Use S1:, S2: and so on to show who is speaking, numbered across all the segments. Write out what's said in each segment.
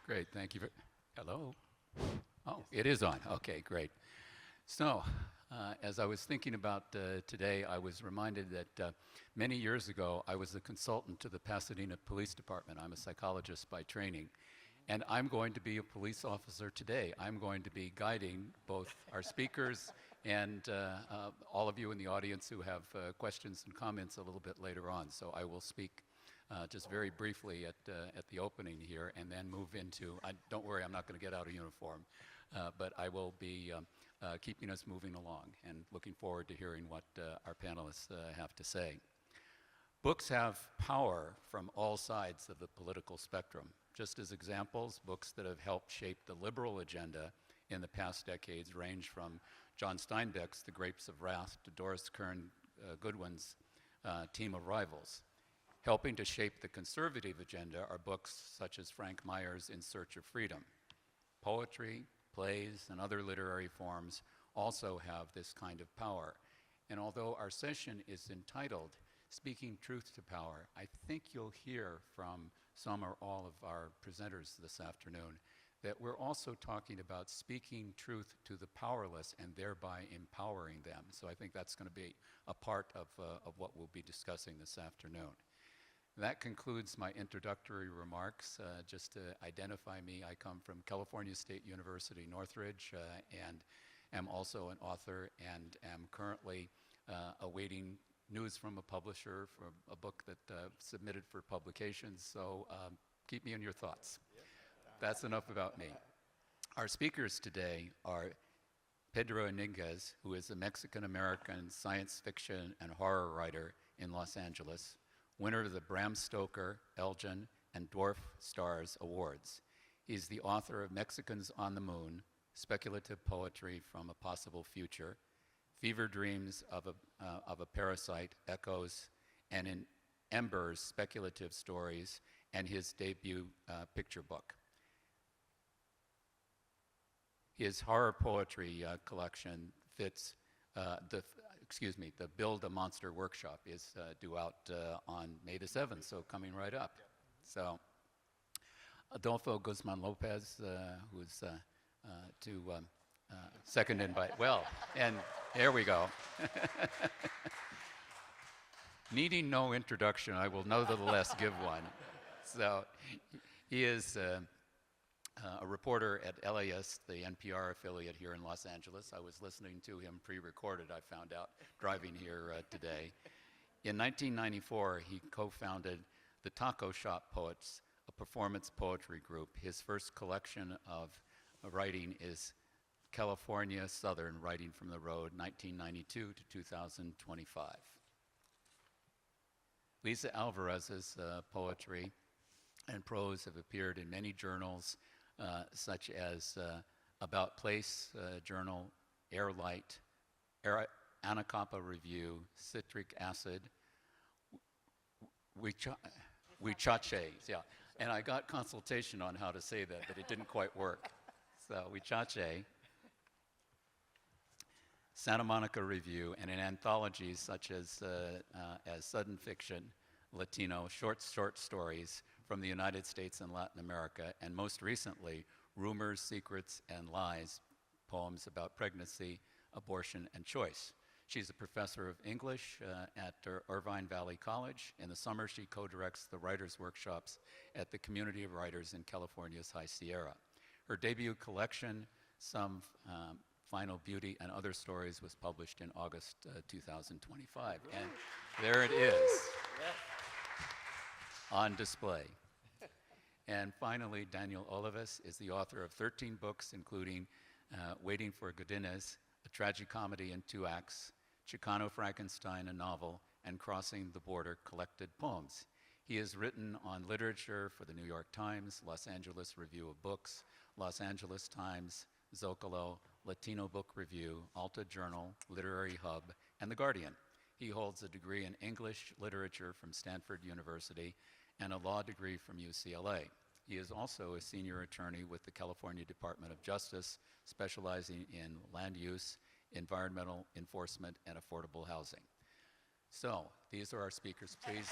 S1: Great, thank you. Hello? Oh, it is on. Okay, great. So, as I was thinking about today, I was reminded that many years ago, I was a consultant to the Pasadena Police Department. I'm a psychologist by training. And I'm going to be a police officer today. I'm going to be guiding both our speakers and all of you in the audience who have questions and comments a little bit later on. So I will speak just very briefly at the opening here and then move into, don't worry, I'm not going to get out of uniform, but I will be keeping us moving along and looking forward to hearing what our panelists have to say. Books have power from all sides of the political spectrum. Just as examples, books that have helped shape the liberal agenda in the past decades range from John Steinbeck's The Grapes of Wrath to Doris Kearns Goodwin's Team of Rivals. Helping to shape the conservative agenda are books such as Frank Meyer's In Search of Freedom. Poetry, plays, and other literary forms also have this kind of power. And although our session is entitled Speaking Truth to Power, I think you'll hear from some or all of our presenters this afternoon that we're also talking about speaking truth to the powerless and thereby empowering them. So I think that's going to be a part of what we'll be discussing this afternoon. That concludes my introductory remarks. Just to identify me, I come from California State University, Northridge, and am also an author and am currently awaiting news from a publisher for a book that submitted for publication, so keep me in your thoughts. That's enough about me. Our speakers today are Pedro Iniguez, who is a Mexican-American science fiction and horror writer in Los Angeles, winner of the Bram Stoker, Elgin, and Dwarf Stars Awards. He's the author of Mexicans on the Moon, Speculative Poetry from a Possible Future, Fever Dreams of a Parasite, Echoes, and in Embers, Speculative Stories, and his debut picture book. His horror poetry collection fits, the Build a Monster workshop is due out on May the 7th, so coming right up. So Adolfo Guzman-Lopez, who's second invite. Well, and there we go. Needing no introduction, I will nevertheless give one. So he is a reporter at LAS, the NPR affiliate here in Los Angeles. I was listening to him pre-recorded, I found out, driving here today. In 1994, he co-founded the Taco Shop Poets, a performance poetry group. His first collection of writing is California Southern, Writing from the Road, 1992 to 2025. Lisa Alvarez's poetry and prose have appeared in many journals, such as About Place Journal, Airlight, Anacapa Review, Citric Acid, Huichache, yeah. And I got consultation on how to say that, but it didn't quite work. So Huichache, Santa Monica Review, and in anthologies such as Sudden Fiction, Latino, short stories from the United States and Latin America, and most recently, Rumors, Secrets, and Lies, poems about pregnancy, abortion, and choice. She's a professor of English at Irvine Valley College. In the summer, she co-directs the writers' workshops at the Community of Writers in California's High Sierra. Her debut collection, Some Final Beauty and Other Stories, was published in August 2025. And there it is, on display. And finally, Daniel Olivas is the author of 13 books, including Waiting for Godinez, a tragicomedy in 2 acts, Chicano Frankenstein, a novel, and Crossing the Border, collected poems. He has written on literature for the New York Times, Los Angeles Review of Books, Los Angeles Times, Zocalo, Latino Book Review, Alta Journal, Literary Hub, and The Guardian. He holds a degree in English literature from Stanford University and a law degree from UCLA. He is also a senior attorney with the California Department of Justice, specializing in land use, environmental enforcement, and affordable housing. So, these are our speakers, please.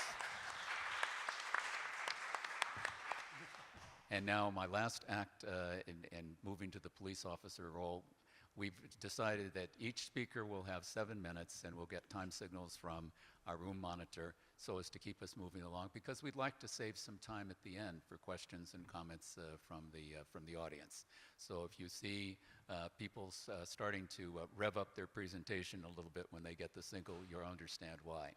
S1: And now my last act in moving to the police officer role, we've decided that each speaker will have 7 minutes, and we'll get time signals from our room monitor so as to keep us moving along, because we'd like to save some time at the end for questions and comments from the audience. So if you see people starting to rev up their presentation a little bit when they get the signal, you'll understand why.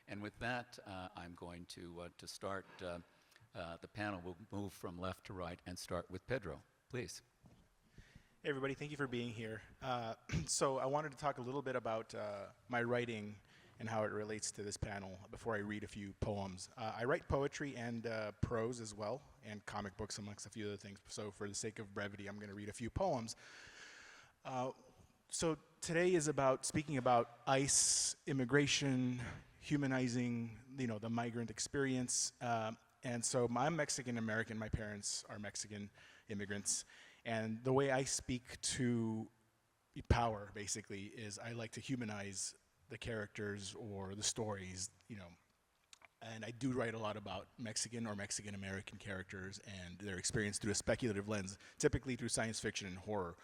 S1: And with that, I'm going to start the panel. We'll move from left to right and start with Pedro, please.
S2: Hey everybody, thank you for being here. So I wanted to talk a little bit about my writing and how it relates to this panel before I read a few poems. I write poetry and prose as well, and comic books amongst a few other things. So for the sake of brevity, I'm going to read a few poems. So today is about speaking about ICE, immigration, humanizing, the migrant experience. And so I'm Mexican American. My parents are Mexican immigrants. And the way I speak to power, basically, is I like to humanize the characters or the stories, and I do write a lot about Mexican or Mexican American characters and their experience through a speculative lens, typically through science fiction and horror.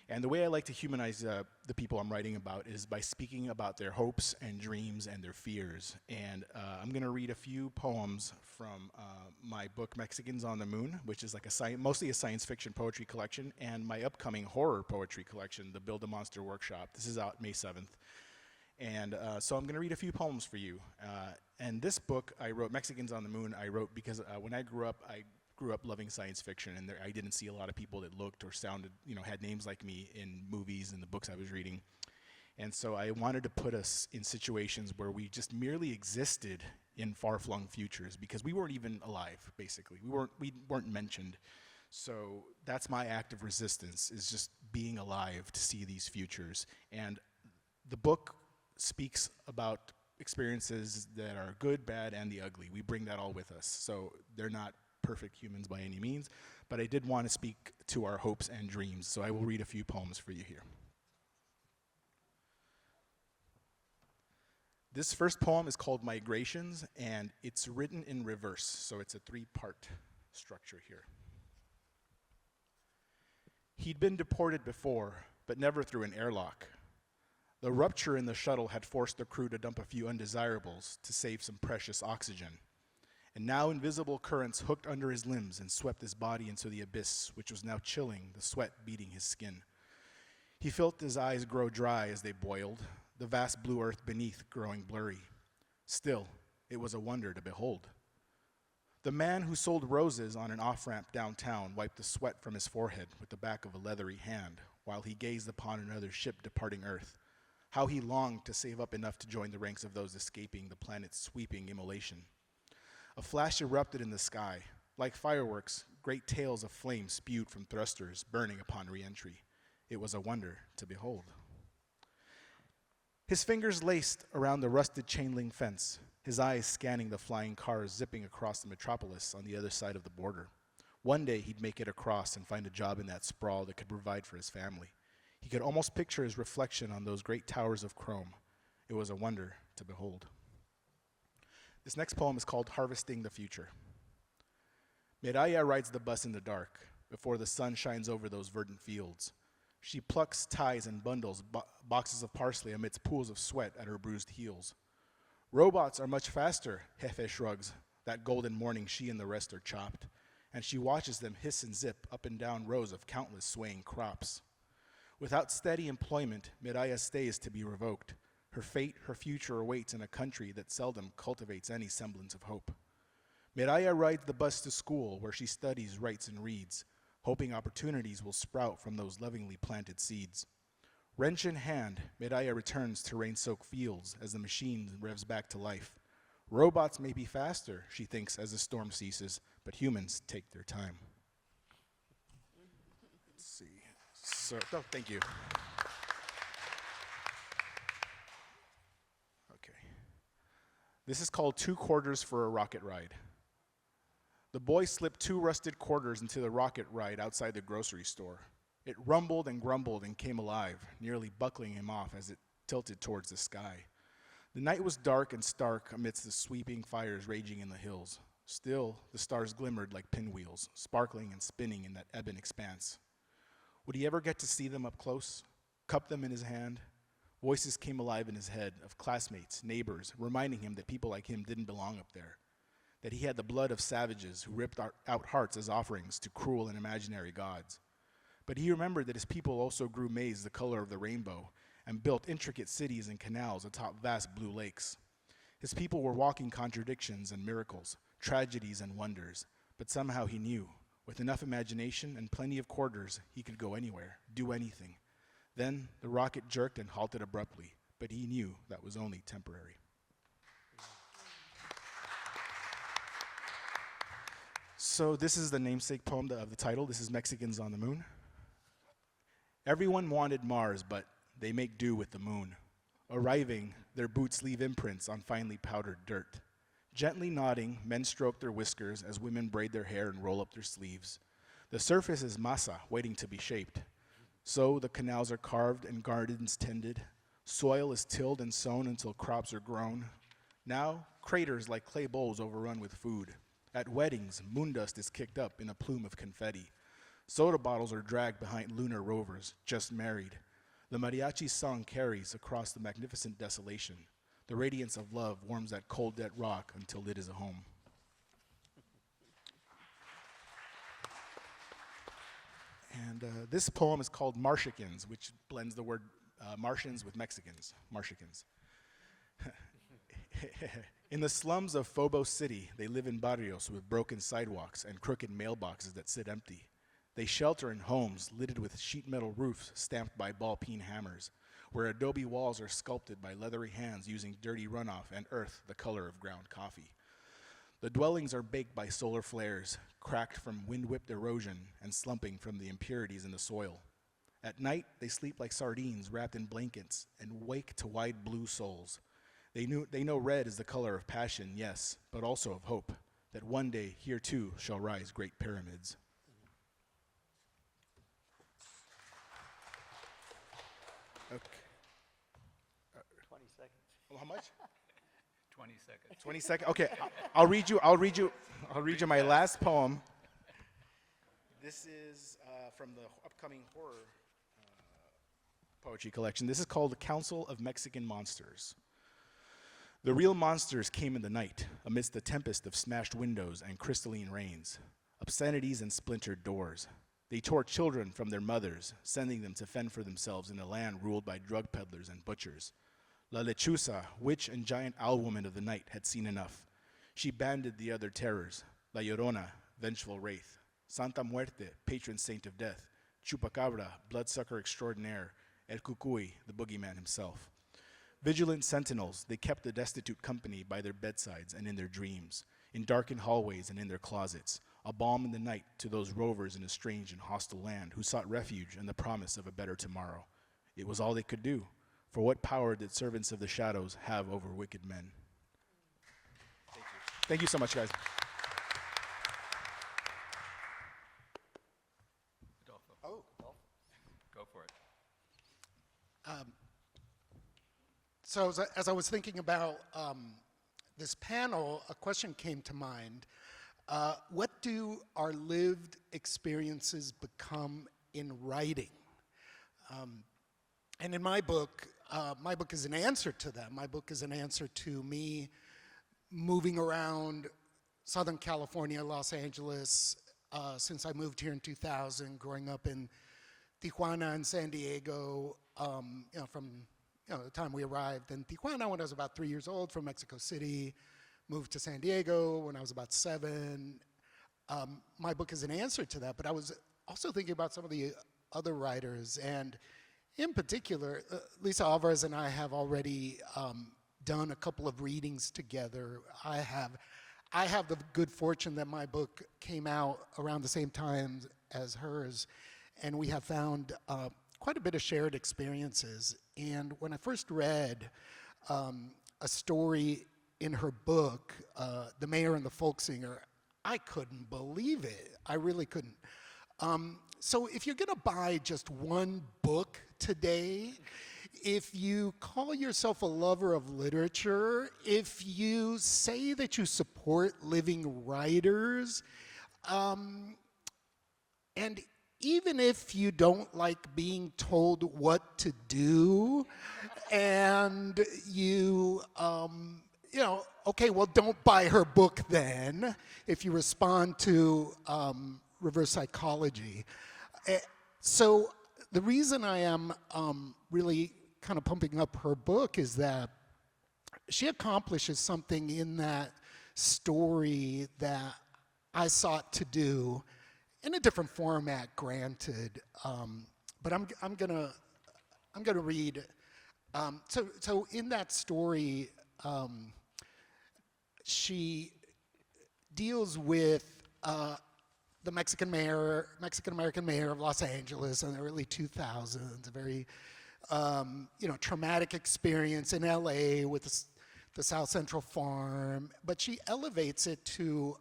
S2: And the way I like to humanize the people I'm writing about is by speaking about their hopes and dreams and their fears. And I'm going to read a few poems from my book, Mexicans on the Moon, which is like mostly a science fiction poetry collection, and my upcoming horror poetry collection, the Build a Monster Workshop. This is out May 7th. And so I'm going to read a few poems for you. And this book I wrote, Mexicans on the Moon, I wrote because when I grew up loving science fiction, and I didn't see a lot of people that looked or sounded, had names like me in movies and the books I was reading. And so I wanted to put us in situations where we just merely existed in far-flung futures, because we weren't even alive, basically. We weren't mentioned. So that's my act of resistance, is just being alive to see these futures. And the book speaks about experiences that are good, bad, and the ugly. We bring that all with us. So they're not perfect humans by any means, but I did want to speak to our hopes and dreams, so I will read a few poems for you here. This first poem is called Migrations, and it's written in reverse, so it's a 3-part structure here. He'd been deported before, but never through an airlock. The rupture in the shuttle had forced the crew to dump a few undesirables to save some precious oxygen. And now invisible currents hooked under his limbs and swept his body into the abyss, which was now chilling, the sweat beating his skin. He felt his eyes grow dry as they boiled, the vast blue earth beneath growing blurry. Still, it was a wonder to behold. The man who sold roses on an off-ramp downtown wiped the sweat from his forehead with the back of a leathery hand while he gazed upon another ship departing Earth. How he longed to save up enough to join the ranks of those escaping the planet's sweeping immolation. A flash erupted in the sky. Like fireworks, great tails of flame spewed from thrusters, burning upon re-entry. It was a wonder to behold. His fingers laced around the rusted chain-link fence, his eyes scanning the flying cars zipping across the metropolis on the other side of the border. One day he'd make it across and find a job in that sprawl that could provide for his family. He could almost picture his reflection on those great towers of chrome. It was a wonder to behold. This next poem is called Harvesting the Future. Miraya rides the bus in the dark before the sun shines over those verdant fields. She plucks, ties, and bundles boxes of parsley amidst pools of sweat at her bruised heels. Robots are much faster, Jefe shrugs. That golden morning she and the rest are chopped, and she watches them hiss and zip up and down rows of countless swaying crops. Without steady employment, Miraya stays to be revoked. Her fate, her future awaits in a country that seldom cultivates any semblance of hope. Miraya rides the bus to school where she studies, writes, and reads, hoping opportunities will sprout from those lovingly planted seeds. Wrench in hand, Miraya returns to rain-soaked fields as the machine revs back to life. Robots may be faster, she thinks as the storm ceases, but humans take their time. Let's see. Oh, thank you. Okay. This is called 2 Quarters for a Rocket Ride. The boy slipped 2 rusted quarters into the rocket ride outside the grocery store. It rumbled and grumbled and came alive, nearly buckling him off as it tilted towards the sky. The night was dark and stark amidst the sweeping fires raging in the hills. Still, the stars glimmered like pinwheels, sparkling and spinning in that ebon expanse. Would he ever get to see them up close, cup them in his hand? Voices came alive in his head of classmates, neighbors, reminding him that people like him didn't belong up there, that he had the blood of savages who ripped out hearts as offerings to cruel and imaginary gods. But he remembered that his people also grew maize the color of the rainbow and built intricate cities and canals atop vast blue lakes. His people were walking contradictions and miracles, tragedies and wonders, but somehow he knew, with enough imagination and plenty of quarters, he could go anywhere, do anything. Then the rocket jerked and halted abruptly, but he knew that was only temporary. So this is the namesake poem of the title. This is Mexicans on the Moon. Everyone wanted Mars, but they make do with the moon. Arriving, their boots leave imprints on finely powdered dirt. Gently nodding, men stroke their whiskers as women braid their hair and roll up their sleeves. The surface is masa, waiting to be shaped. So the canals are carved and gardens tended. Soil is tilled and sown until crops are grown. Now, craters like clay bowls overrun with food. At weddings, moon dust is kicked up in a plume of confetti. Soda bottles are dragged behind lunar rovers, just married. The mariachi song carries across the magnificent desolation. The radiance of love warms that cold, dead rock until it is a home. And this poem is called Marshicans, which blends the word Martians with Mexicans. Marshicans. In the slums of Phobos City, they live in barrios with broken sidewalks and crooked mailboxes that sit empty. They shelter in homes littered with sheet metal roofs stamped by ball-peen hammers, where adobe walls are sculpted by leathery hands using dirty runoff and earth the color of ground coffee. The dwellings are baked by solar flares, cracked from wind-whipped erosion and slumping from the impurities in the soil. At night, they sleep like sardines wrapped in blankets and wake to wide blue souls. They know red is the color of passion, yes, but also of hope, that one day here too shall rise great pyramids. Okay.
S3: 20 seconds.
S2: Well, how much?
S1: 20 seconds.
S2: 20 seconds. Okay, I'll read you my last poem. This is from the upcoming horror poetry collection. This is called The Council of Mexican Monsters. The real monsters came in the night, amidst the tempest of smashed windows and crystalline rains, obscenities and splintered doors. They tore children from their mothers, sending them to fend for themselves in a land ruled by drug peddlers and butchers. La Lechuza, witch and giant owl woman of the night, had seen enough. She banded the other terrors: La Llorona, vengeful wraith; Santa Muerte, patron saint of death; Chupacabra, bloodsucker extraordinaire; El Cucuy, the boogeyman himself. Vigilant sentinels, they kept the destitute company by their bedsides and in their dreams, in darkened hallways and in their closets, a balm in the night to those rovers in a strange and hostile land who sought refuge and the promise of a better tomorrow. It was all they could do, for what power did servants of the shadows have over wicked men? Thank you. Thank you so much, guys.
S1: Adolfo,
S3: Oh.
S1: go for it.
S4: So as I was thinking about this panel, a question came to mind. What do our lived experiences become in writing? And in my book is an answer to that. My book is an answer to me moving around Southern California, Los Angeles, since I moved here in 2000, growing up in Tijuana and San Diego, from the time we arrived in Tijuana when I was about 3 years old, from Mexico City, moved to San Diego when I was about 7. My book is an answer to that, but I was also thinking about some of the other writers, and in particular, Lisa Alvarez and I have already done a couple of readings together. I have the good fortune that my book came out around the same time as hers, and we have found quite a bit of shared experiences. And when I first read a story in her book, The Mayor and the Folk Singer, I couldn't believe it. I really couldn't. So if you're gonna buy just one book today, if you call yourself a lover of literature, if you say that you support living writers, and even if you don't like being told what to do, and okay, well, don't buy her book then, if you respond to reverse psychology. So the reason I am really kind of pumping up her book is that she accomplishes something in that story that I sought to do in a different format, granted. But I'm gonna read. So in that story, she deals with the Mexican-American mayor of Los Angeles in the early 2000s, a very traumatic experience in LA with the South Central Farm, but she elevates it to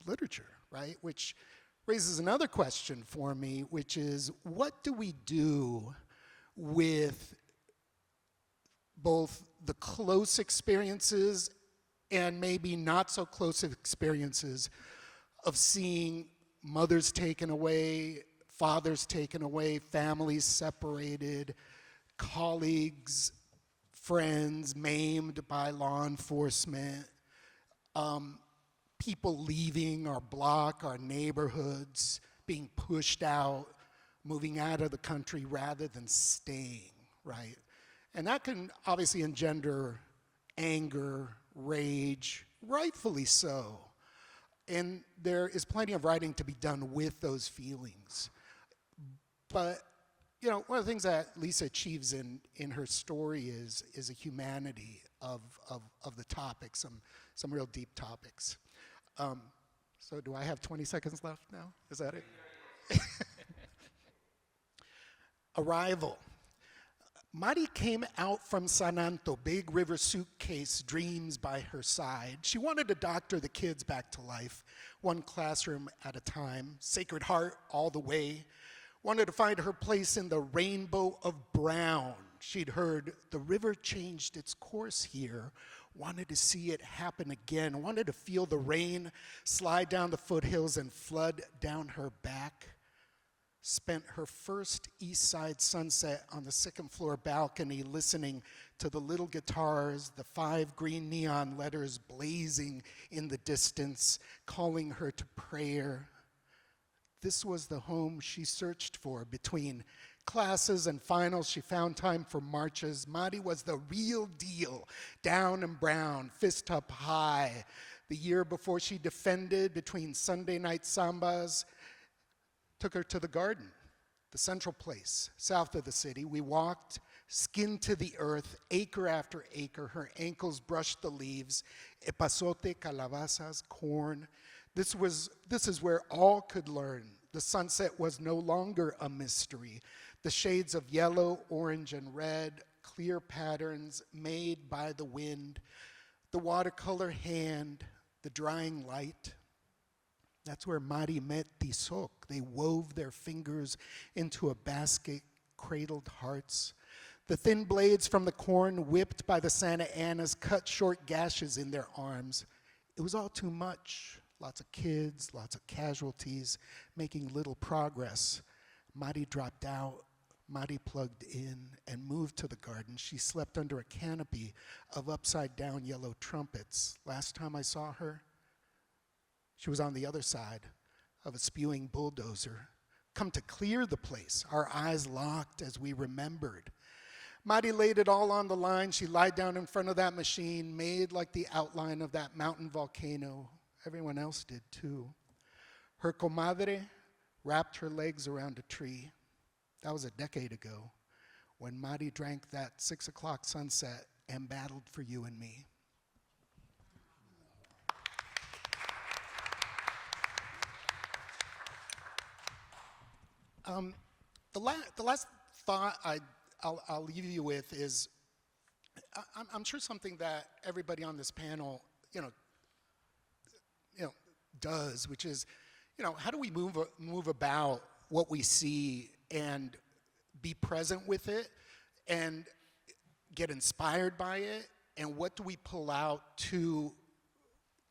S4: literature, right? Which raises another question for me, which is, what do we do with both the close experiences and maybe not so close experiences of seeing mothers taken away, fathers taken away, families separated, colleagues, friends maimed by law enforcement, people leaving our block, our neighborhoods, being pushed out, moving out of the country rather than staying, right? And that can obviously engender anger, rage, rightfully so. And there is plenty of writing to be done with those feelings. But, one of the things that Lisa achieves in her story is a humanity of the topic, some real deep topics. So do I have 20 seconds left now? Is that it? Arrival. Mari came out from San Anto, big river suitcase, dreams by her side. She wanted to doctor the kids back to life, one classroom at a time, Sacred Heart all the way. Wanted to find her place in the rainbow of brown. She'd heard the river changed its course here, wanted to see it happen again, wanted to feel the rain slide down the foothills and flood down her back. Spent her first East Side sunset on the second floor balcony listening to the little guitars, the 5 green neon letters blazing in the distance, calling her to prayer. This was the home she searched for. Between classes and finals, she found time for marches. Mari was the real deal, down and brown, fist up high. The year before she defended between Sunday night sambas, took her to the garden, the central place, south of the city. We walked, skin to the earth, acre after acre. Her ankles brushed the leaves, epazote, calabazas, corn. This is where all could learn. The sunset was no longer a mystery. The shades of yellow, orange, and red, clear patterns made by the wind, the watercolor hand, the drying light. That's where Mari met Tizoc. They wove their fingers into a basket, cradled hearts. The thin blades from the corn whipped by the Santa Anas cut short gashes in their arms. It was all too much. Lots of kids, lots of casualties, making little progress. Mari dropped out. Mari plugged in and moved to the garden. She slept under a canopy of upside-down yellow trumpets. Last time I saw her, she was on the other side of a spewing bulldozer, come to clear the place. Our eyes locked as we remembered. Mari laid it all on the line. She lied down in front of that machine, made like the outline of that mountain volcano. Everyone else did too. Her comadre wrapped her legs around a tree. That was a decade ago, when Mari drank that 6 o'clock sunset and battled for you and me. The last thought I'll leave you with is, I'm sure something that everybody on this panel, does, which is, how do we move about what we see and be present with it, and get inspired by it, and what do we pull out to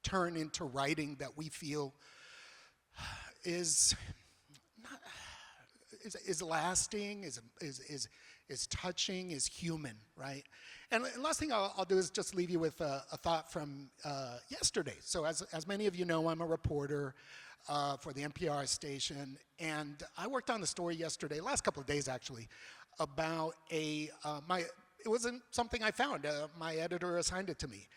S4: turn into writing that we feel is not, is lasting, is touching, is human, right? And last thing I'll do is just leave you with a thought from yesterday. So as many of you know, I'm a reporter for the NPR station, and I worked on the story yesterday, last couple of days actually, about it wasn't something I found. My editor assigned it to me.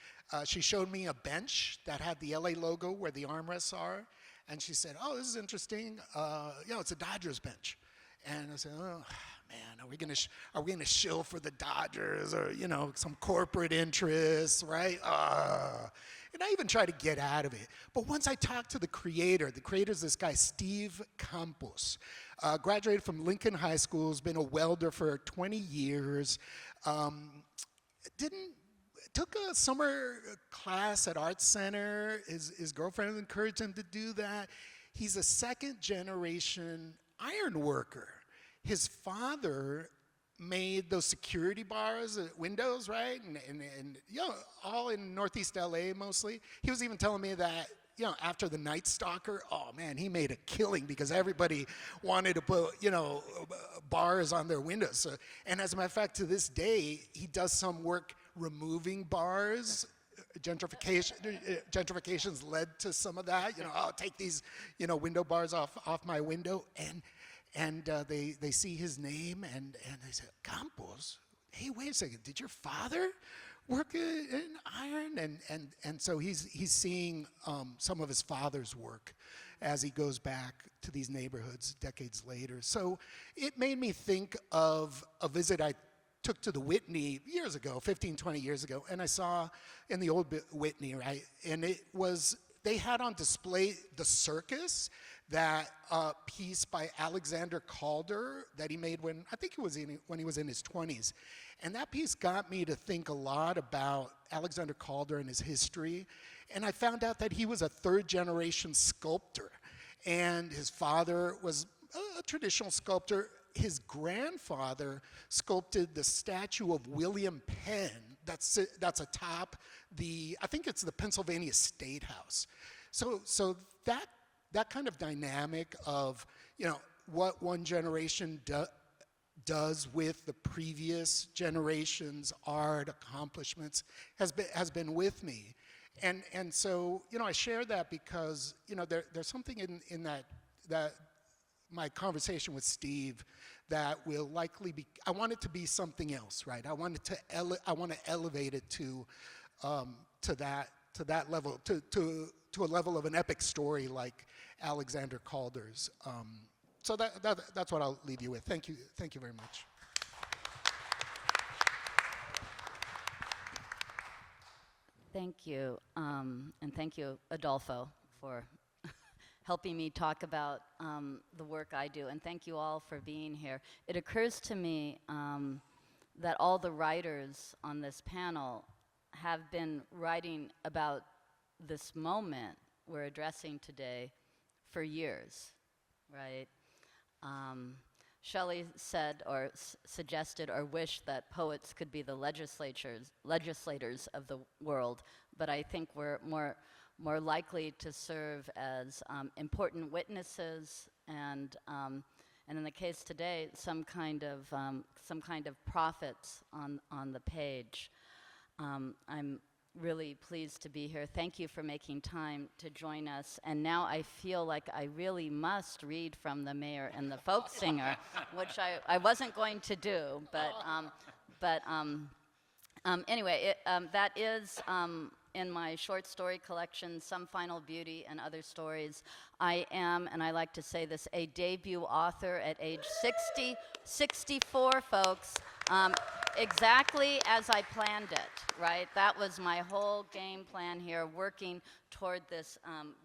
S4: She showed me a bench that had the LA logo where the armrests are, and she said, "Oh, this is interesting. It's a Dodgers bench." And I said, "Oh man, are we gonna shill for the Dodgers or some corporate interests, right?" And I even tried to get out of it. But once I talked to the creator's this guy, Steve Campos. Graduated from Lincoln High School, has been a welder for 20 years. Took a summer class at Art Center. His girlfriend encouraged him to do that. He's a second generation iron worker. His father made those security bars, windows, right? And all in Northeast LA mostly. He was even telling me that, after the Night Stalker, oh man, he made a killing because everybody wanted to put, bars on their windows. So, and as a matter of fact, to this day, he does some work removing bars. Gentrification's led to some of that. I'll take these, window bars off my window, and they see his name and they say, "Campos, hey, wait a second, did your father work in iron?" And so he's seeing some of his father's work as he goes back to these neighborhoods decades later. So it made me think of a visit I took to the Whitney years ago, 15, 20 years ago, and I saw in the old Whitney, right, and they had on display The Circus, that piece by Alexander Calder that he made when he was in his 20s. And that piece got me to think a lot about Alexander Calder and his history. And I found out that he was a third-generation sculptor. And his father was a traditional sculptor. His grandfather sculpted the statue of William Penn that's atop I think it's the Pennsylvania State House. So that kind of dynamic of, what one generation does with the previous generation's art accomplishments has been with me. And so, I share that because, there's something in that my conversation with Steve that will likely be, I want it to be something else, right? I want to elevate it to that level, to a level of an epic story like Alexander Calder's. So that's what I'll leave you with. Thank you very much.
S5: Thank you, and thank you, Adolfo, for helping me talk about the work I do, and thank you all for being here. It occurs to me that all the writers on this panel have been writing about this moment we're addressing today for years, right? Shelley said or suggested or wished that poets could be the legislators of the world, but I think we're more likely to serve as important witnesses and in the case today, some kind of prophets on the page. I'm really pleased to be here. Thank you for making time to join us. And now I feel like I really must read from the mayor and the folk singer, which I wasn't going to do, but anyway, that is in my short story collection, Some Final Beauty and Other Stories. I am, and I like to say this, a debut author at age 64, folks. Exactly as I planned it, right? That was my whole game plan here, working toward this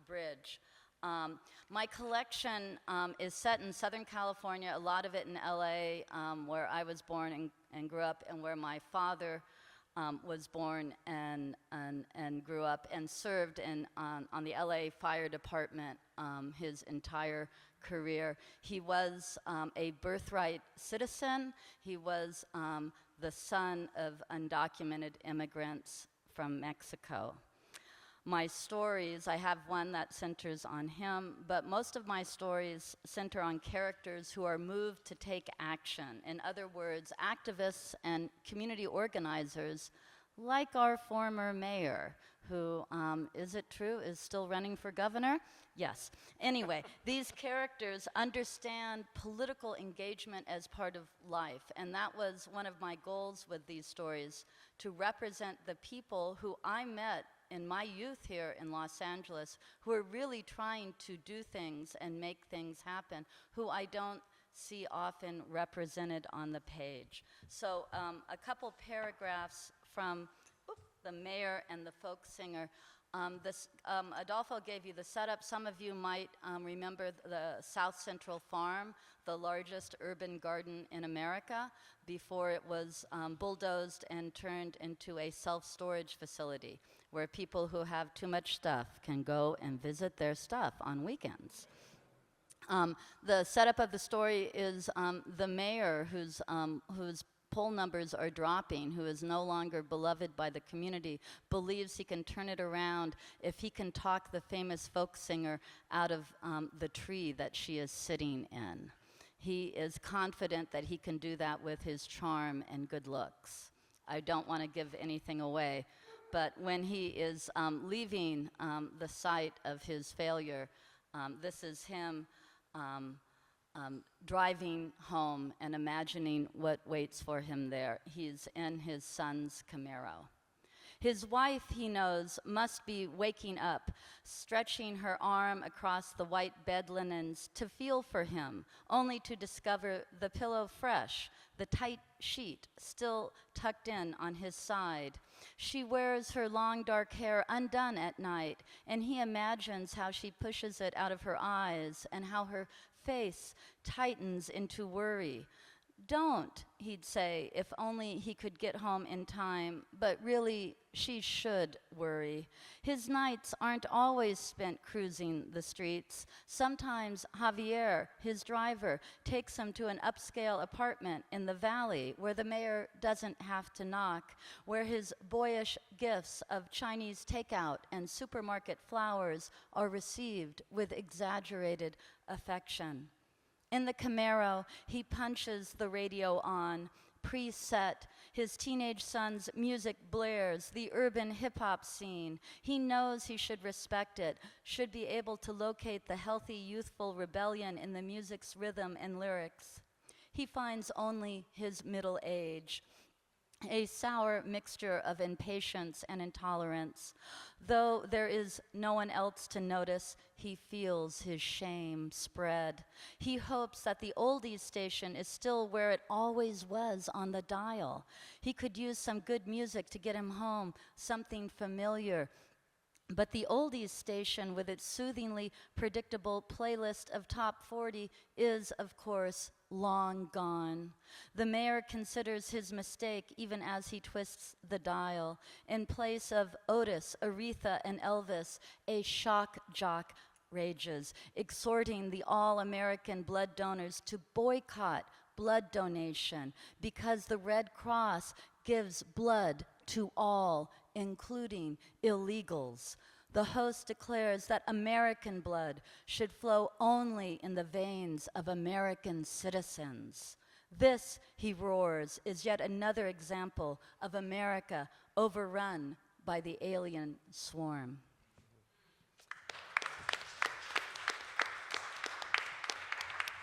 S5: bridge. My collection is set in Southern California, a lot of it in LA, where I was born and grew up, and where my father was born and grew up and served on the LA Fire Department his entire career. He was a birthright citizen. He was the son of undocumented immigrants from Mexico. My stories, I have one that centers on him, but most of my stories center on characters who are moved to take action. In other words, activists and community organizers, like our former mayor, who, is it true, is still running for governor? Yes. Anyway, these characters understand political engagement as part of life, and that was one of my goals with these stories, to represent the people who I met in my youth here in Los Angeles, who are really trying to do things and make things happen, who I don't see often represented on the page. So a couple paragraphs from the mayor and the folk singer. Adolfo gave you the setup. Some of you might remember the South Central Farm, the largest urban garden in America, before it was bulldozed and turned into a self-storage facility where people who have too much stuff can go and visit their stuff on weekends. The setup of the story is the mayor whose poll numbers are dropping, who is no longer beloved by the community, believes he can turn it around if he can talk the famous folk singer out of the tree that she is sitting in. He is confident that he can do that with his charm and good looks. I don't want to give anything away, but when he is leaving the site of his failure, this is him driving home and imagining what waits for him there. He's in his son's Camaro. His wife, he knows, must be waking up, stretching her arm across the white bed linens to feel for him, only to discover the pillow fresh, the tight sheet still tucked in on his side. She wears her long dark hair undone at night, and he imagines how she pushes it out of her eyes and how her face tightens into worry. Don't, he'd say, if only he could get home in time, but really, she should worry. His nights aren't always spent cruising the streets. Sometimes Javier, his driver, takes him to an upscale apartment in the valley where the mayor doesn't have to knock, where his boyish gifts of Chinese takeout and supermarket flowers are received with exaggerated affection. In the Camaro, he punches the radio on, preset. His teenage son's music blares, the urban hip-hop scene. He knows he should respect it, should be able to locate the healthy, youthful rebellion in the music's rhythm and lyrics. He finds only his middle age, a sour mixture of impatience and intolerance. Though there is no one else to notice, he feels his shame spread. He hopes that the oldies station is still where it always was on the dial. He could use some good music to get him home, something familiar. But the oldies station, with its soothingly predictable playlist of top 40, is, of course, long gone. The mayor considers his mistake even as he twists the dial. In place of Otis, Aretha, and Elvis, a shock jock rages, exhorting the all-American blood donors to boycott blood donation because the Red Cross gives blood to all, including illegals. The host declares that American blood should flow only in the veins of American citizens. This, he roars, is yet another example of America overrun by the alien swarm.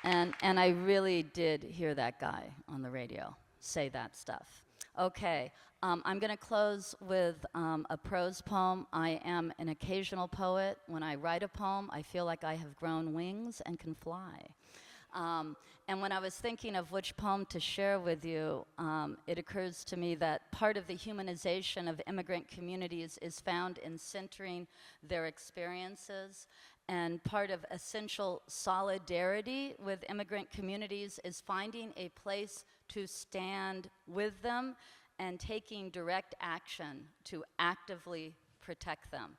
S5: And I really did hear that guy on the radio say that stuff. Okay, I'm going to close with a prose poem. I am an occasional poet. When I write a poem, I feel like I have grown wings and can fly. And when I was thinking of which poem to share with you, it occurs to me that part of the humanization of immigrant communities is found in centering their experiences, and part of essential solidarity with immigrant communities is finding a place to stand with them and taking direct action to actively protect them.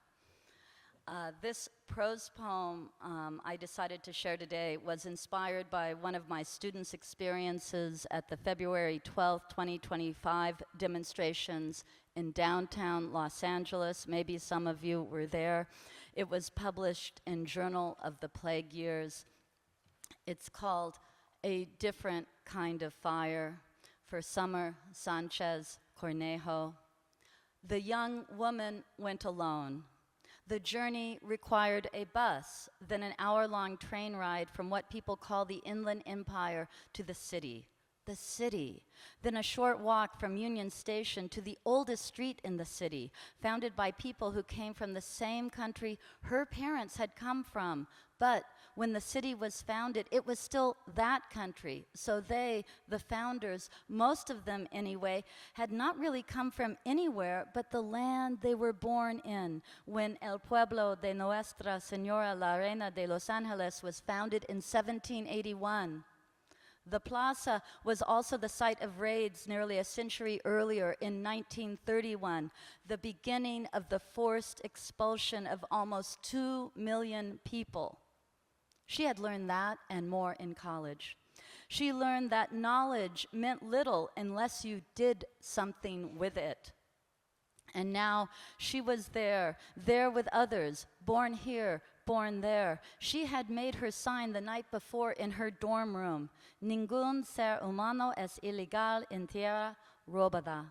S5: This prose poem I decided to share today was inspired by one of my students' experiences at the February 12th, 2025 demonstrations in downtown Los Angeles. Maybe some of you were there. It was published in Journal of the Plague Years. It's called A Different Kind of Fire for Summer Sanchez Cornejo. The young woman went alone. The journey required a bus, then an hour-long train ride from what people call the Inland Empire to the city, then a short walk from Union Station to the oldest street in the city, founded by people who came from the same country her parents had come from. But when the city was founded, it was still that country. So they, the founders, most of them anyway, had not really come from anywhere but the land they were born in. When El Pueblo de Nuestra Señora la Reina de Los Angeles was founded in 1781. The plaza was also the site of raids nearly a century earlier in 1931, the beginning of the forced expulsion of almost 2 million people. She had learned that and more in college. She learned that knowledge meant little unless you did something with it. And now she was there with others, born here, born there. She had made her sign the night before in her dorm room. Ningún ser humano es ilegal en tierra robada.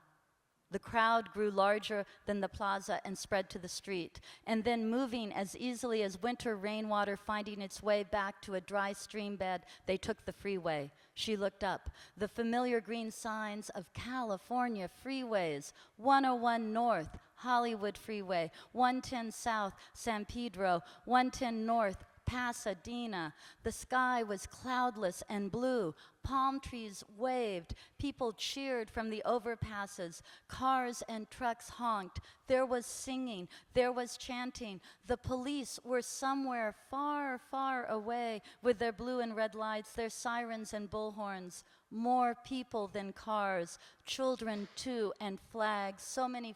S5: The crowd grew larger than the plaza and spread to the street, and then moving as easily as winter rainwater finding its way back to a dry stream bed, they took the freeway. She looked up. The familiar green signs of California freeways, 101 North, Hollywood Freeway, 110 South, San Pedro, 110 North, Pasadena. The sky was cloudless and blue. Palm trees waved. People cheered from the overpasses. Cars and trucks honked. There was singing. There was chanting. The police were somewhere far, far away with their blue and red lights, their sirens and bullhorns. More people than cars. Children too, and flags. So many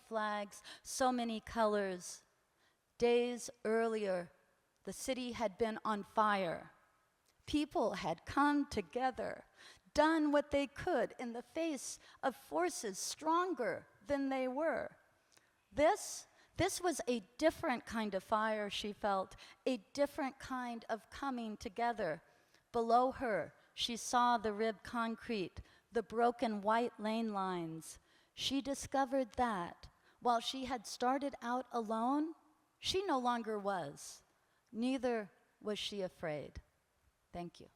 S5: colors. Days earlier, the city had been on fire. People had come together, done what they could in the face of forces stronger than they were. This was a different kind of fire, she felt, a different kind of coming together. Below her, she saw the ribbed concrete, the broken white lane lines. She discovered that while she had started out alone, she no longer was. Neither was she afraid. Thank you.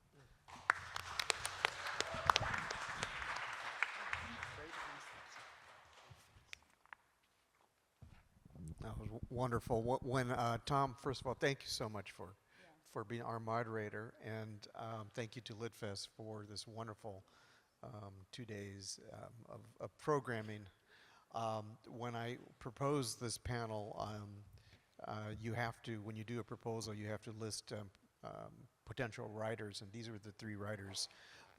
S3: That was wonderful. When Tom, first of all, thank you so much for being our moderator, and thank you to LitFest for this wonderful 2 days of programming. When I proposed this panel, you have to, when you do a proposal, you have to list potential writers, and these were the 3 writers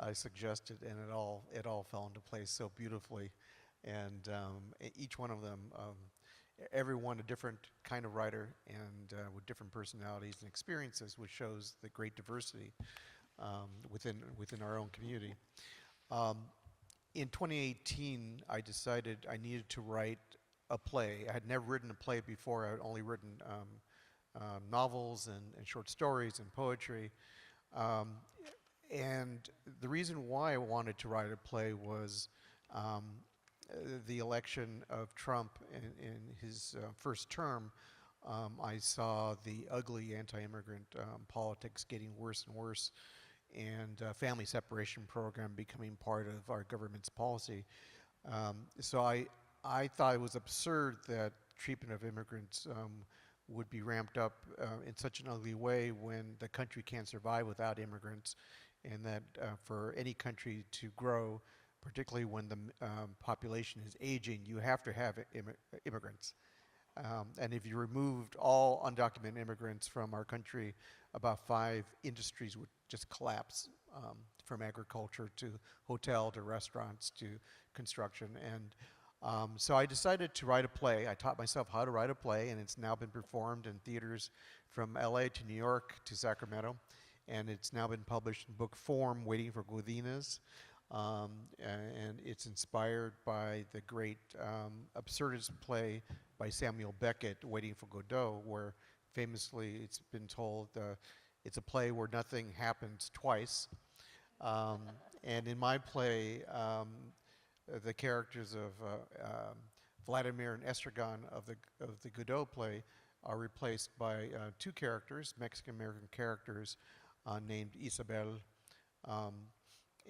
S3: I suggested, and it all fell into place so beautifully. And each one of them, everyone a different kind of writer, and with different personalities and experiences, which shows the great diversity within our own community. In 2018, I decided I needed to write a play. I had never written a play before. I had only written novels and short stories and poetry. And the reason why I wanted to write a play was the election of Trump in his first term. I saw the ugly anti-immigrant politics getting worse and worse, and family separation program becoming part of our government's policy. So I thought it was absurd that treatment of immigrants would be ramped up in such an ugly way when the country can't survive without immigrants, and that for any country to grow, particularly when the population is aging, you have to have immigrants. And if you removed all undocumented immigrants from our country, about 5 industries would just collapse, from agriculture to hotel to restaurants to construction. And So I decided to write a play. I taught myself how to write a play, and it's now been performed in theaters from LA to New York to Sacramento, and it's now been published in book form, Waiting for Godinez. And it's inspired by the great absurdist play by Samuel Beckett, Waiting for Godot, where famously it's been told it's a play where nothing happens twice. And in my play, the characters of Vladimir and Estragon of the Godot play are replaced by two characters, Mexican-American characters named Isabel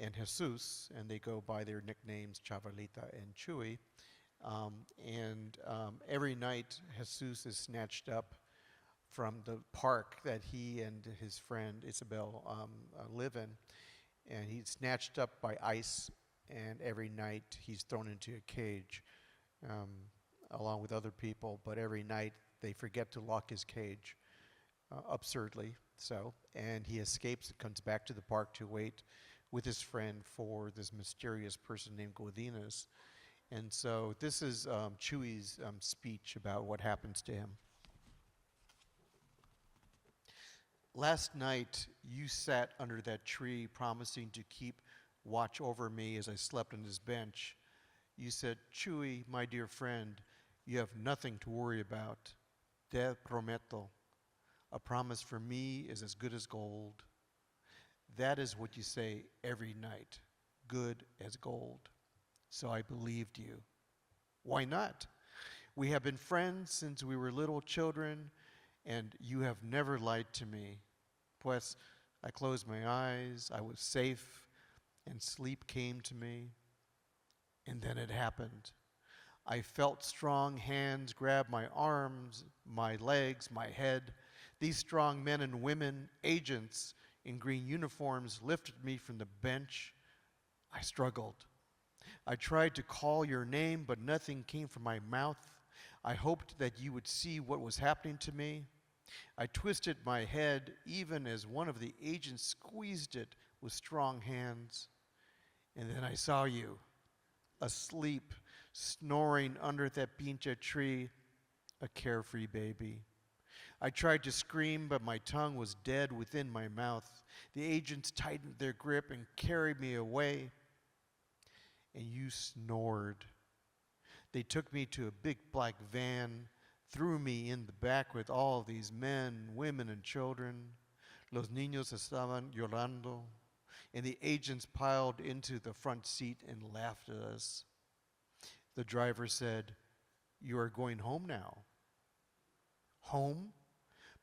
S3: and Jesus, and they go by their nicknames Chavalita and Chuy. Every night, Jesus is snatched up from the park that he and his friend Isabel live in, and he's snatched up by ice, and every night he's thrown into a cage along with other people, but every night they forget to lock his cage, absurdly so, and he escapes and comes back to the park to wait with his friend for this mysterious person named Godinez. And so this is Chuy's speech about what happens to him. Last night, you sat under that tree promising to keep watch over me as I slept on this bench. You said, Chuy, my dear friend, you have nothing to worry about. Te prometo. A promise for me is as good as gold. That is what you say every night, good as gold. So I believed you. Why not? We have been friends since we were little children, and you have never lied to me. Pues, I closed my eyes, I was safe, and sleep came to me. And then it happened. I felt strong hands grab my arms, my legs, my head. These strong men and women, agents in green uniforms, lifted me from the bench. I struggled. I tried to call your name, but nothing came from my mouth. I hoped that you would see what was happening to me. I twisted my head even as one of the agents squeezed it with strong hands. And then I saw you, asleep, snoring under that pinche tree, a carefree baby. I tried to scream, but my tongue was dead within my mouth. The agents tightened their grip and carried me away. And you snored. They took me to a big black van, threw me in the back with all of these men, women, and children. Los niños estaban llorando. And the agents piled into the front seat and laughed at us. The driver said, you are going home now. Home?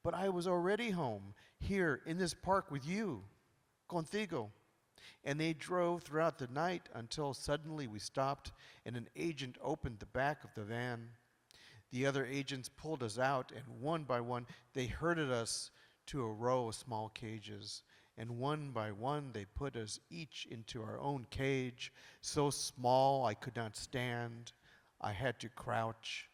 S3: But I was already home, here in this park with you, contigo. And they drove throughout the night until suddenly we stopped and an agent opened the back of the van. The other agents pulled us out, and one by one they herded us to a row of small cages. And one by one they put us each into our own cage, so small I could not stand. I had to crouch.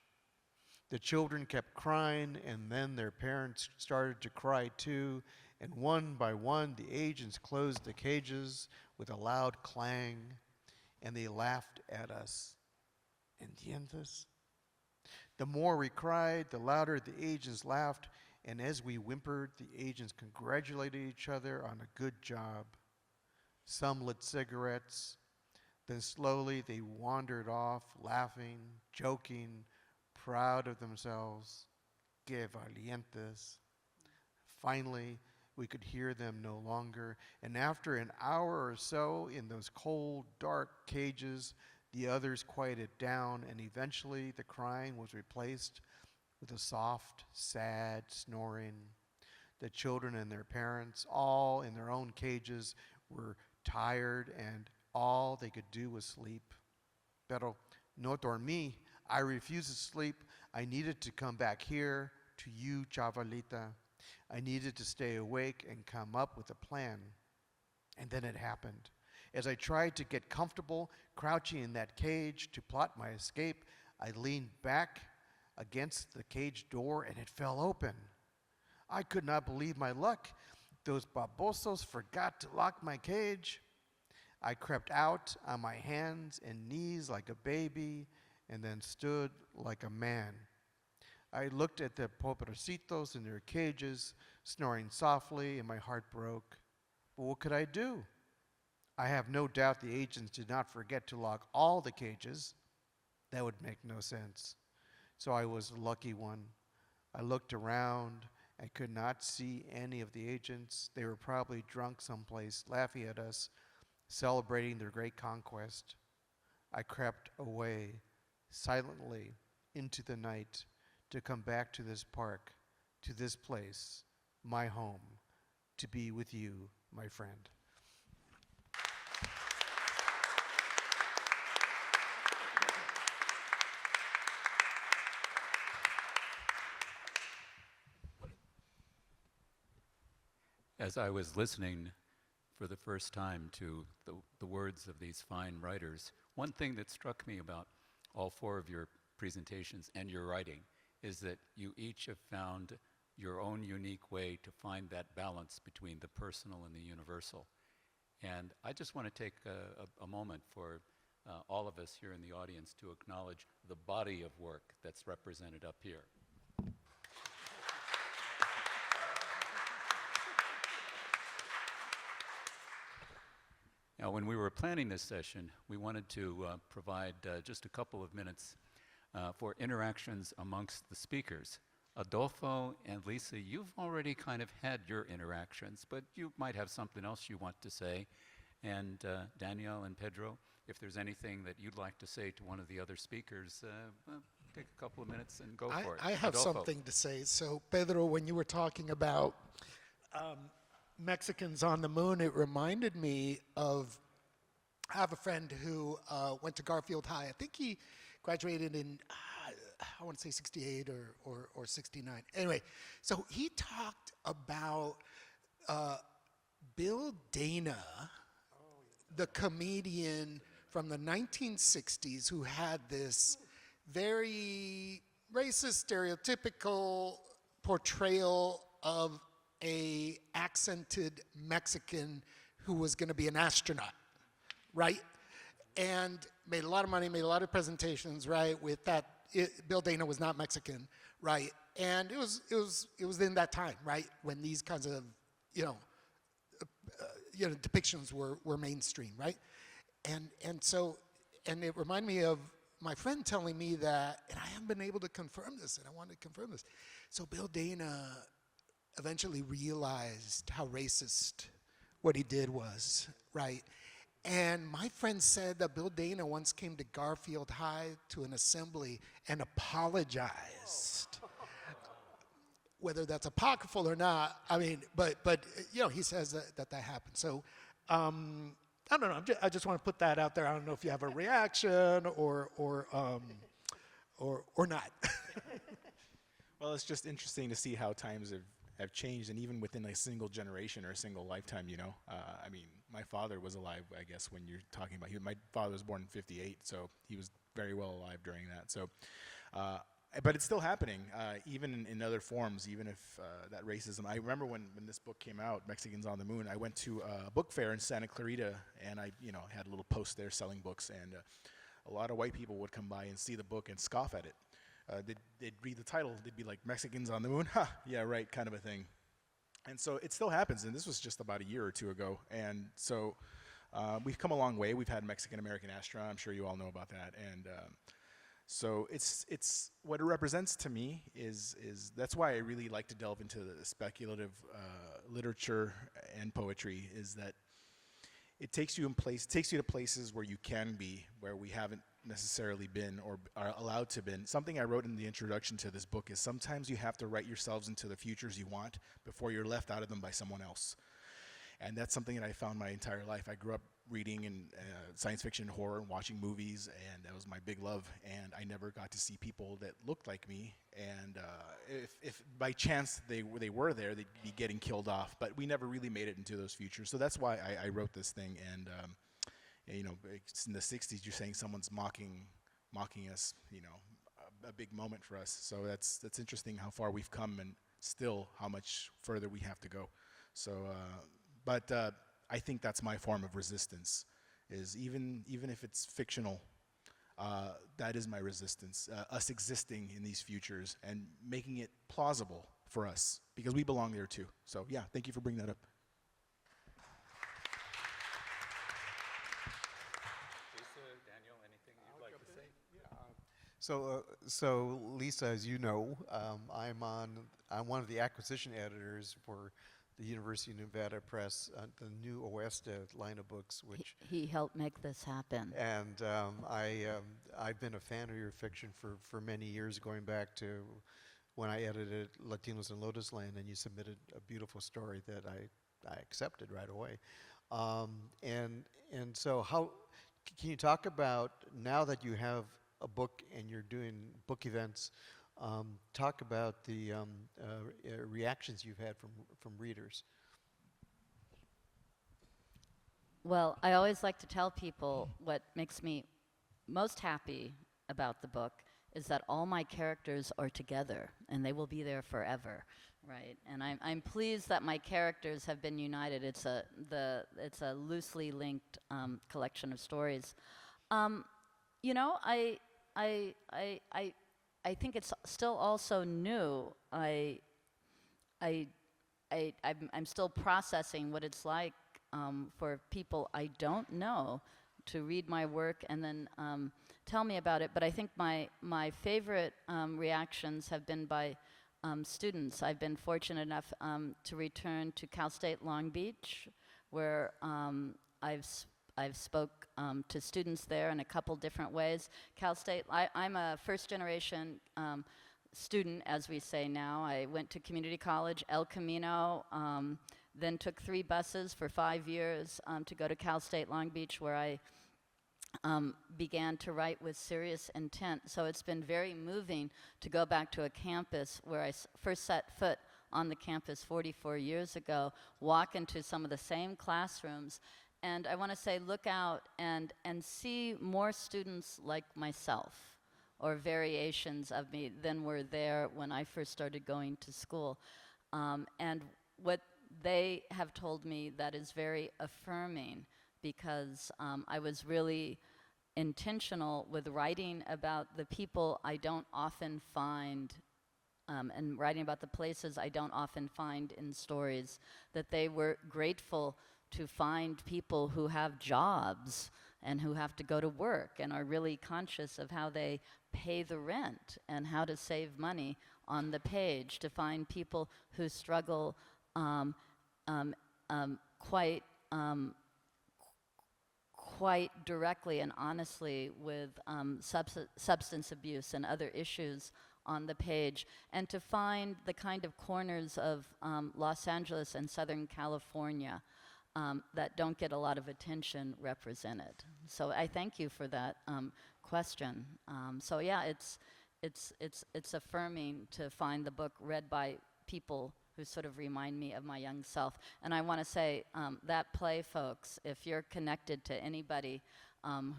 S3: The children kept crying, and then their parents started to cry too, and one by one the agents closed the cages with a loud clang, and they laughed at us. ¿Entiendes? The more we cried, the louder the agents laughed, and as we whimpered, the agents congratulated each other on a good job. Some lit cigarettes, then slowly they wandered off, laughing, joking, proud of themselves. Que valientes. Finally, we could hear them no longer, and after an hour or so in those cold, dark cages, the others quieted down, and eventually the crying was replaced with a soft, sad snoring. The children and their parents, all in their own cages, were tired, and all they could do was sleep. Pero no dormí. I refused to sleep. I needed to come back here to you, Chavalita. I needed to stay awake and come up with a plan. And then it happened. As I tried to get comfortable, crouching in that cage to plot my escape, I leaned back against the cage door and it fell open. I could not believe my luck. Those babosos forgot to lock my cage. I crept out on my hands and knees like a baby, and then stood like a man. I looked at the pobrecitos in their cages, snoring softly, and my heart broke. But what could I do? I have no doubt the agents did not forget to lock all the cages. That would make no sense. So I was the lucky one. I looked around. I could not see any of the agents. They were probably drunk someplace, laughing at us, celebrating their great conquest. I crept away silently into the night to come back to this park, to this place, my home, to be with you, my friend.
S1: As I was listening for the first time to the words of these fine writers, one thing that struck me about all four of your presentations and your writing is that you each have found your own unique way to find that balance between the personal and the universal. And I just want to take a moment for all of us here in the audience to acknowledge the body of work that's represented up here. Now, when we were planning this session, we wanted to provide just a couple of minutes for interactions amongst the speakers. Adolfo and Lisa, you've already kind of had your interactions, but you might have something else you want to say. And Danielle and Pedro, if there's anything that you'd like to say to one of the other speakers, take a couple of minutes and go for it.
S4: I have
S1: Adolfo.
S4: something to say. So, Pedro, when you were talking about Mexicans on the moon, it reminded me of, I have a friend who went to Garfield High. I think he graduated in, I want to say 68 or 69. Anyway, so he talked about Bill Dena, the comedian from the 1960s who had this very racist, stereotypical portrayal of a accented Mexican who was going to be an astronaut, right? And made a lot of money, made a lot of presentations, right? With that, Bill Dena was not Mexican, right? And it was in that time, right, when these kinds of depictions were mainstream, right? And so it reminded me of my friend telling me that, and I haven't been able to confirm this, and I wanted to confirm this. So Bill Dena eventually realized how racist what he did was, right? And my friend said that Bill Dena once came to Garfield High to an assembly and apologized. Whether that's apocryphal or not, I mean, but he says that happened. So I don't know. I just want to put that out there. I don't know if you have a reaction or not.
S2: Well, it's just interesting to see how times have changed, and even within a single generation or a single lifetime, I mean, my father was alive, I guess, when you're talking about, my father was born in 58, so he was very well alive during that. So, but it's still happening, even in other forms, even if that racism. I remember when this book came out, Mexicans on the Moon, I went to a book fair in Santa Clarita, and I had a little post there selling books, and a lot of white people would come by and see the book and scoff at it. They'd read the title, they'd be like, Mexicans on the Moon? Ha, yeah, right, kind of a thing. And so it still happens, and this was just about a year or two ago. And so we've come a long way. We've had Mexican-American astronaut. I'm sure you all know about that. And so it's what it represents to me is that's why I really like to delve into the speculative literature and poetry, is that it takes you to places where you can be, where we haven't necessarily been or are allowed to been. Something I wrote in the introduction to this book is sometimes you have to write yourselves into the futures you want before you're left out of them by someone else. And that's something that I found my entire life. I grew up reading and science fiction, horror, and watching movies, and that was my big love. And I never got to see people that looked like me. And if by chance they were there, they'd be getting killed off. But we never really made it into those futures. So that's why I wrote this thing. And it's in the 60s, you're saying someone's mocking us. A big moment for us. So that's interesting how far we've come, and still how much further we have to go. So. But I think that's my form of resistance, is even if it's fictional, That is my resistance, us existing in these futures and making it plausible for us, because we belong there too. So yeah, thank you for bringing that up.
S1: Lisa, Daniel, anything you'd like to say?
S3: So Lisa, as you know, I'm one of the acquisition editors for the University of Nevada Press, the new Oesta line of books, which
S5: He helped make this happen.
S3: and I've been a fan of your fiction for many years, going back to when I edited Latinos in Lotus Land, and you submitted a beautiful story that I accepted right away. And so can you talk about, now that you have a book and you're doing book events, talk about the reactions you've had from readers?
S5: Well, I always like to tell people what makes me most happy about the book is that all my characters are together and they will be there forever, right? And I'm pleased that my characters have been united. It's a loosely linked collection of stories. You know, I think it's still also new. I'm still processing what it's like for people I don't know to read my work and then tell me about it. But I think my favorite reactions have been by students. I've been fortunate enough to return to Cal State Long Beach, where I've spoke to students there in a couple different ways. Cal State, I'm a first generation student, as we say now. I went to community college, El Camino, then took 3 buses for 5 years to go to Cal State Long Beach, where I began to write with serious intent. So it's been very moving to go back to a campus where I first set foot on the campus 44 years ago, walk into some of the same classrooms, and I want to say look out and see more students like myself, or variations of me, than were there when I first started going to school. And what they have told me that is very affirming, because I was really intentional with writing about the people I don't often find, and writing about the places I don't often find in stories, that they were grateful to find people who have jobs and who have to go to work and are really conscious of how they pay the rent and how to save money on the page, to find people who struggle quite directly and honestly with substance abuse and other issues on the page, and to find the kind of corners of Los Angeles and Southern California that don't get a lot of attention represented. So I thank you for that question. So yeah, it's affirming to find the book read by people who sort of remind me of my young self. And I want to say that play, folks, if you're connected to anybody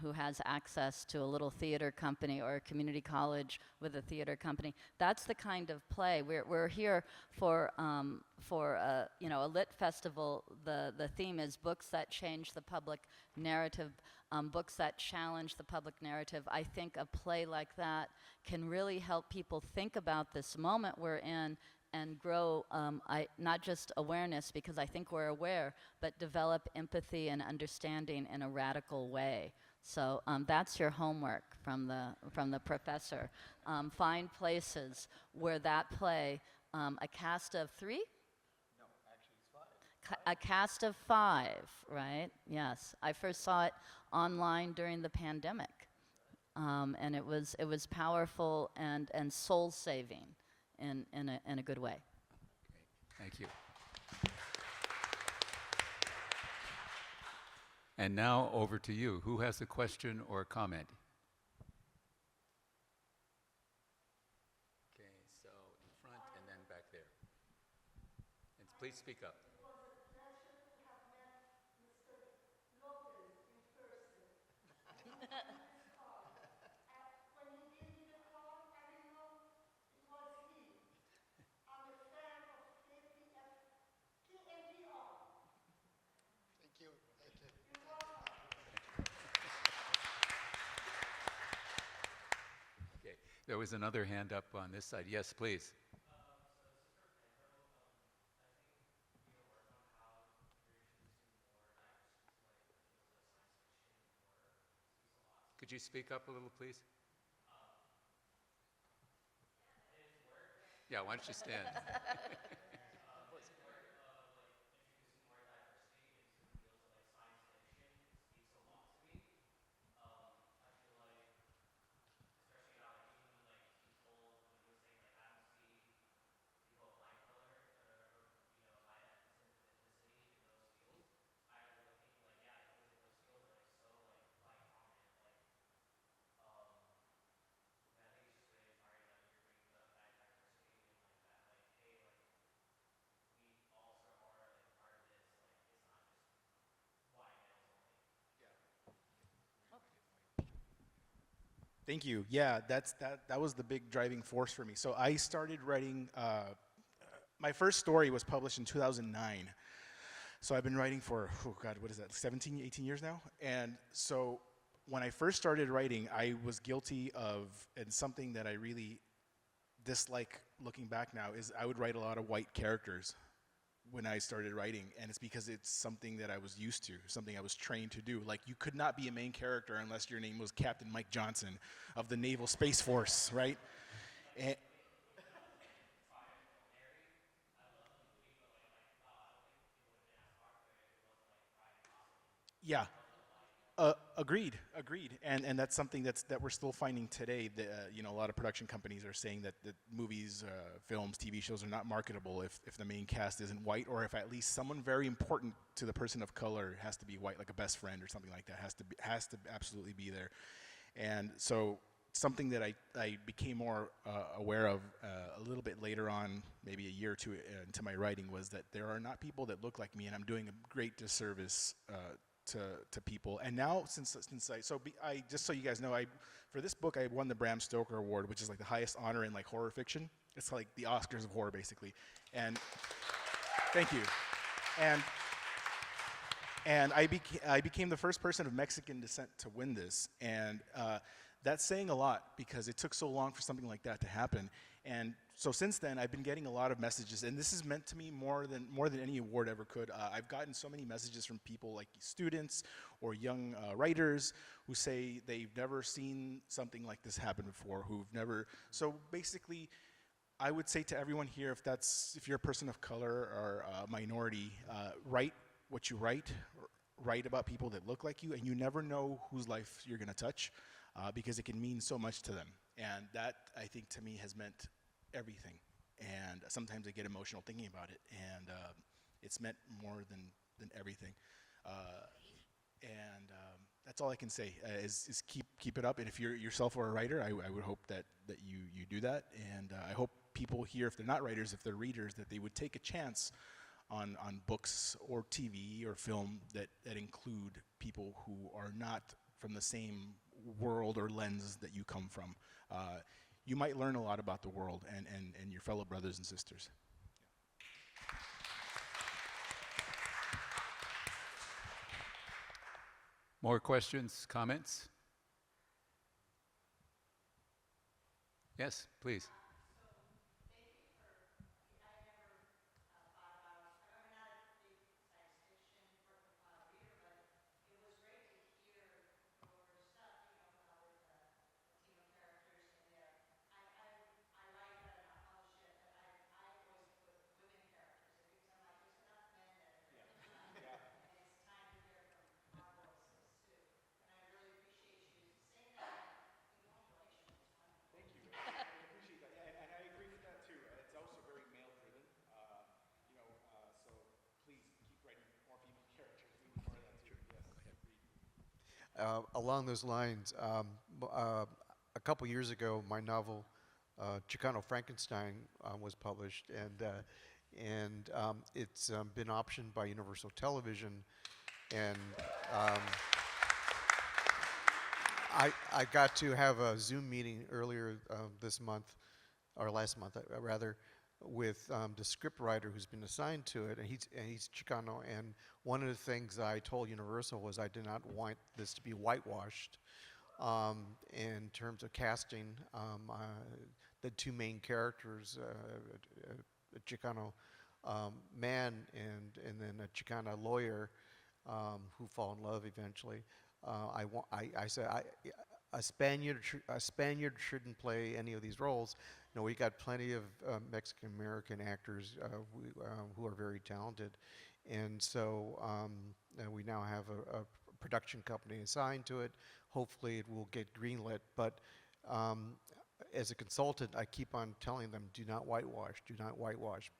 S5: who has access to a little theater company or a community college with a theater company, that's the kind of play. We're here for you know, a lit festival. The theme is books that change the public narrative, books that challenge the public narrative. I think a play like that can really help people think about this moment we're in and grow not just awareness, because I think we're aware, but develop empathy and understanding in a radical way. So that's your homework from the professor. Find places where that play, a cast of 3? No, actually it's 5. A cast of 5, right? Yes. I first saw it online during the pandemic, and it was powerful and soul-saving in a good way.
S1: Great. Thank you. And now over to you. Who has a question or comment? Okay, so in front and then back there. And please speak up. There was another hand up on this side. Yes, please. Could you speak up a little, please? Yeah, why don't you stand?
S2: Thank you. Yeah, that was the big driving force for me. So I started writing. My first story was published in 2009. So I've been writing for, oh God, what is that, 17, 18 years now? And so when I first started writing, I was guilty of, and something that I really dislike looking back now, is I would write a lot of white characters when I started writing, and it's because it's something that I was used to, something I was trained to do. Like, you could not be a main character unless your name was Captain Mike Johnson of the Naval Space Force, right? And yeah, agreed, and that's something that we're still finding today. You know, a lot of production companies are saying that movies, films, TV shows are not marketable if the main cast isn't white, or if at least someone very important to the person of color has to be white, like a best friend or something like that, has to absolutely be there. And so something that I became more aware of a little bit later on, maybe a year or two into my writing, was that there are not people that look like me, and I'm doing a great disservice to people. And now, I just so you guys know, for this book I won the Bram Stoker Award, which is like the highest honor in like horror fiction. It's like the Oscars of horror, basically. And thank you. And I became the first person of Mexican descent to win this, and that's saying a lot because it took so long for something like that to happen. And so since then, I've been getting a lot of messages, and this is meant to me more than any award ever could. I've gotten so many messages from people like students or young writers who say they've never seen something like this happen before, so basically, I would say to everyone here, if you're a person of color or a minority, write what you write about people that look like you, and you never know whose life you're gonna touch, because it can mean so much to them. And that, I think, to me has meant everything. And sometimes I get emotional thinking about it, and it's meant more than everything. And that's all I can say, is keep it up. And if you're yourself or a writer, I would hope that you do that. And I hope people here, if they're not writers, if they're readers, that they would take a chance on books or TV or film that include people who are not from the same world or lens that you come from. You might learn a lot about the world and your fellow brothers and sisters.
S1: More questions, comments? Yes, please.
S3: Along those lines, a couple years ago, my novel Chicano Frankenstein was published, and it's been optioned by Universal Television, and I got to have a Zoom meeting earlier this month, or last month rather, with the scriptwriter who's been assigned to it, and he's Chicano. And one of the things I told Universal was I did not want this to be whitewashed. In terms of casting, the two main characters, a Chicano man and then a Chicana lawyer who fall in love eventually. I said a Spaniard shouldn't play any of these roles. You know, we got plenty of Mexican American actors who are very talented, and so we now have a production company assigned to it. Hopefully, it will get greenlit. But as a consultant, I keep on telling them, do not whitewash,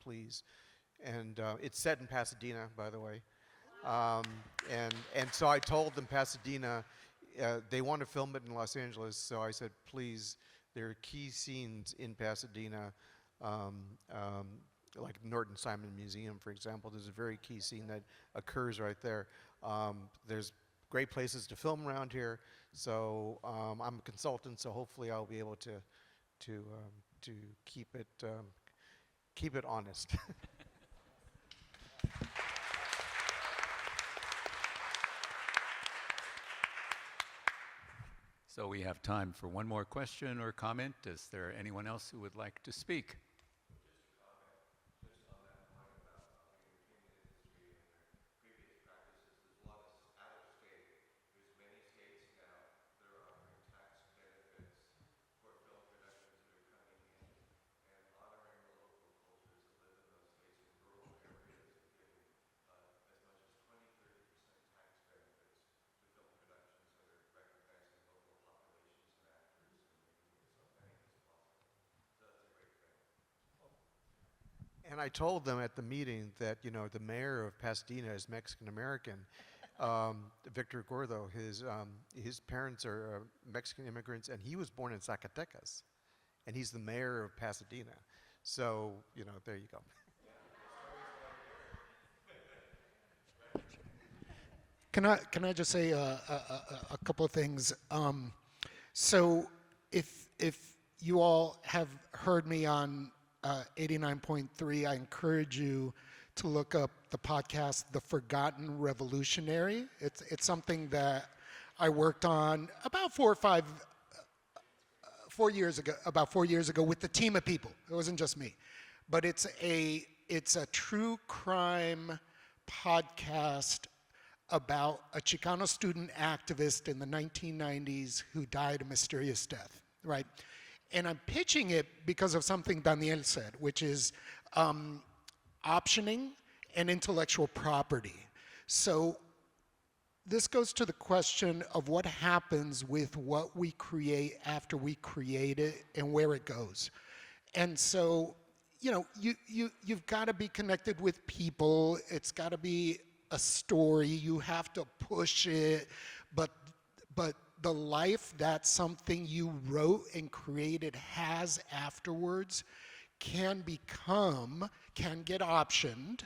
S3: please. And it's set in Pasadena, by the way. And so I told them Pasadena, they want to film it in Los Angeles, so I said, please, there are key scenes in Pasadena, like Norton Simon Museum, for example. There's a very key scene that occurs right there. There's great places to film around here, so I'm a consultant, so hopefully I'll be able to keep it honest.
S1: So we have time for one more question or comment. Is there anyone else who would like to speak?
S3: And I told them at the meeting that, you know, the mayor of Pasadena is Mexican American. Victor Gordo, his parents are Mexican immigrants, and he was born in Zacatecas, and he's the mayor of Pasadena. So, you know, there you go.
S4: Can I just say a couple of things? So if you all have heard me on 89.3, I encourage you to look up the podcast, The Forgotten Revolutionary. It's something that I worked on about 4 years ago with the team of people. It wasn't just me. But it's a true crime podcast about a Chicano student activist in the 1990s who died a mysterious death, right? And I'm pitching it because of something Daniel said, which is optioning and intellectual property. So this goes to the question of what happens with what we create after we create it and where it goes. And so, you know, you've got to be connected with people. It's got to be a story. You have to push it, but the life that something you wrote and created has afterwards can get optioned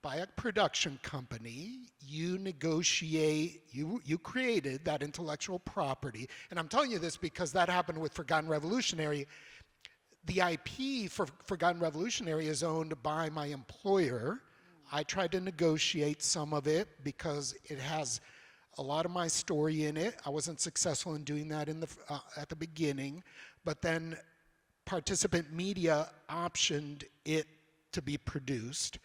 S4: by a production company. You negotiate, you created that intellectual property. And I'm telling you this because that happened with Forgotten Revolutionary. The IP for Forgotten Revolutionary is owned by my employer. I tried to negotiate some of it because it has a lot of my story in it. I wasn't successful in doing that at the beginning, but then Participant Media optioned it to be produced.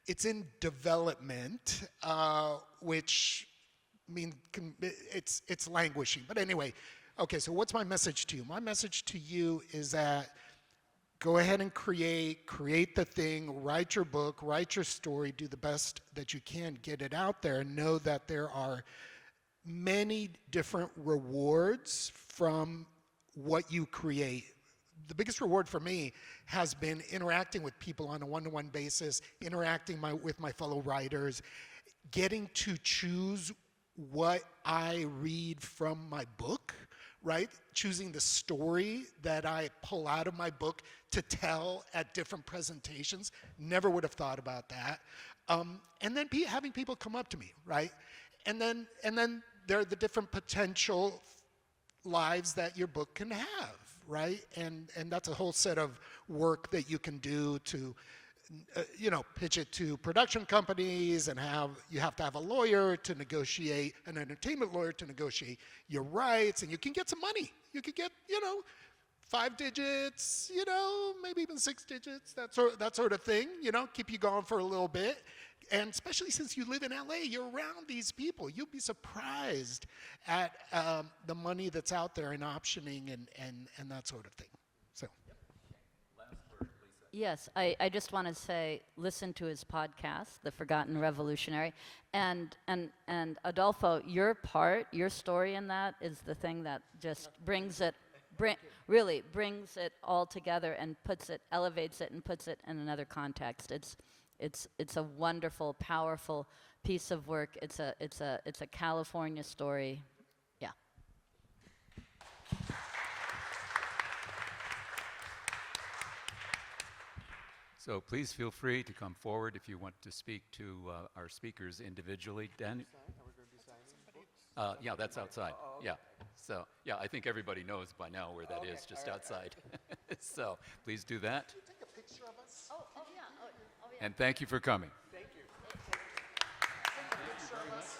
S4: It's in development, which means it's languishing. But anyway, okay, so what's my message to you? My message to you is that go ahead and create the thing, write your book, write your story, do the best that you can, get it out there, and know that there are many different rewards from what you create. The biggest reward for me has been interacting with people on a one-to-one basis, interacting with my fellow writers, getting to choose what I read from my book, right? Choosing the story that I pull out of my book to tell at different presentations. Never would have thought about that. And then having people come up to me, right? And then there are the different potential lives that your book can have, right? And that's a whole set of work that you can do to pitch it to production companies, and you have to have a lawyer to negotiate, an entertainment lawyer to negotiate your rights, and you can get some money. You could get, 5 digits, maybe even 6 digits, that sort of thing, keep you going for a little bit. And especially since you live in LA, you're around these people. You'll be surprised at the money that's out there in optioning and that sort of thing. So.
S5: Yes, I just want to say, listen to his podcast, The Forgotten Revolutionary, and Adolfo, your story in that is the thing that just really brings it all together and elevates it and puts it in another context. It's a wonderful, powerful piece of work. It's a California story. Yeah.
S1: So please feel free to come forward if you want to speak to our speakers individually. Dan? Yeah, that's outside. Yeah. So, yeah, I think everybody knows by now where that is, just outside. So please do that.
S4: Can you take a picture of us?
S5: Oh, yeah.
S1: And thank you for coming.
S4: Thank you. Take a picture of us.